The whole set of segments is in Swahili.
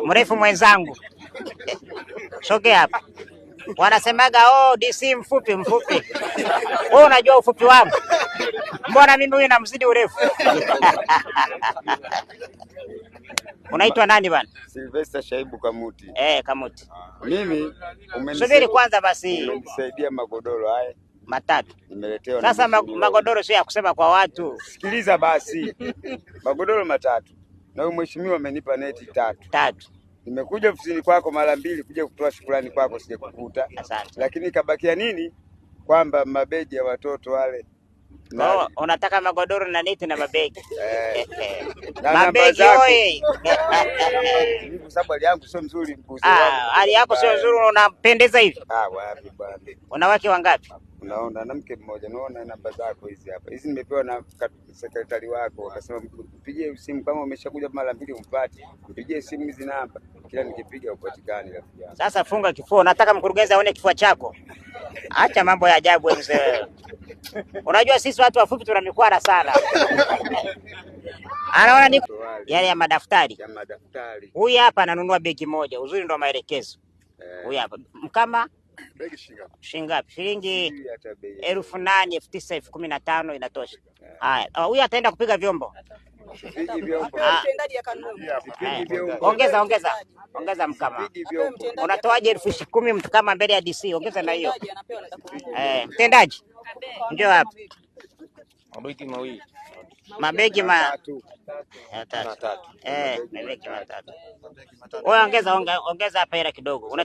mrefu mwenzangu. Sogea hapa. Wanasemaga DC mfupi. Wewe unajua ufupi wangu? Mbona mimi huyu namzidi urefu? Unaitwa nani bwana? Sylvester Shaibu Kamuti. Kamuti. Mimi subiri kwanza basi. Umenisaidia magodoro haya matatu. Nimeletewa. Sasa magodoro sio ya kusema kwa watu. Sikiliza basi. Magodoro matatu. Na huyu mheshimiwa amenipa neti tatu. Nimekuja ofisini kwako mara mbili kuja kutoa shukrani kwako, sijakukuta. Asante. Lakini kabakia nini? Kwamba mabegi ya watoto wale. Unataka magodoro na neti na mabegi. Mabegi oye. Kwa sababu hali yangu sio nzuri mbuzi wangu. Hali yako sio nzuri, unapendeza hivi. Wapi bwana. Una wake wangapi? Unaona na mke mmoja. Naona namba zako hizi hapa. Hizi nimepewa na sekretari wako, akasema mpigie simu kama umeshakuja mara mbili umpate. Mpigie simu hizi namba. Kila nikipiga upatikane rafiki yangu. Sasa funga kifua. Nataka mkurugenzi aone kifua chako. Acha mambo ya ajabu mzee. Unajua sisi watu wafupi tuna mikwara sana. Anaona ni yale ya madaftari. Huyu hapa ananunua begi moja. Uzuri ndo maelekezo. Huyu hapa. Mkama begi shingapi? Shilingi 8,000, 9,000, 15,000 inatosha. Haya, huyu ataenda kupiga vyombo. Ongeza mkama. Unatoaje 10,000 mtu kama mbele ya DC? Ongeza na hiyo. Mtendaji. Ndio hapa. Mabegi matatu. Mabegi matatu. Wewe ongeza hapa hela kidogo.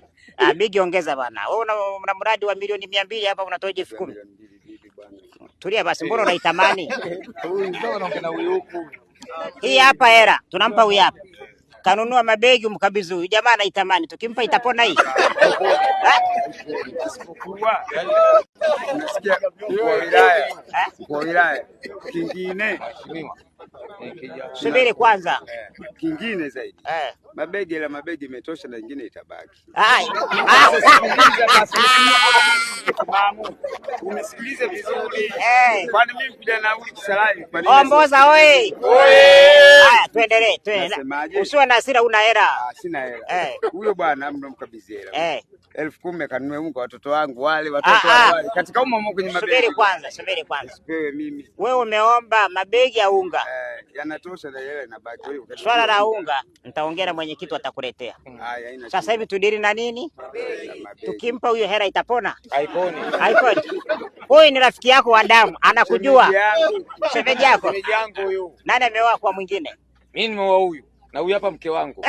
Begi ongeza bana. Wewe una mradi wa milioni 200 hapa unatoaje 10,000? Tulia basi, mbona unaitamani? Hii hapa hela tunampa huyu hapa. Kanunua mabegi umkabidhi huyu. Jamaa anaitamani. Tukimpa itapona hii. Unasikia kwa wilaya kingine. Subiri kwanza. Kingine zaidi. Mabegi imetosha na nyingine itabaki. Unisikilize vizuri. Kwani mimi kuja na huyu Kisalai kwa nini? Omboza oye. Tuendelee. Usiwe na hasira, una hela. Sina hela. Huyo bwana mnamkabidhi hela. 10,000 kanunue unga watoto wangu wale wale. Katika umo kwenye mabegi. Subiri kwanza. Sipewe mimi. Wewe umeomba mabegi ya unga. Yanatosha na hela inabaki. Swala la unga nitaongea na mwenyekiti atakuletea. Sasa hivi tudiri na nini? Tukimpa huyo hela itapona? Haiponi. Huyu ni rafiki yako wa damu, anakujua. Shemeji yako. Shemeji yangu huyu. Nani ameoa kwa mwingine? Mimi nimeoa huyu. Na huyu hapa mke wangu.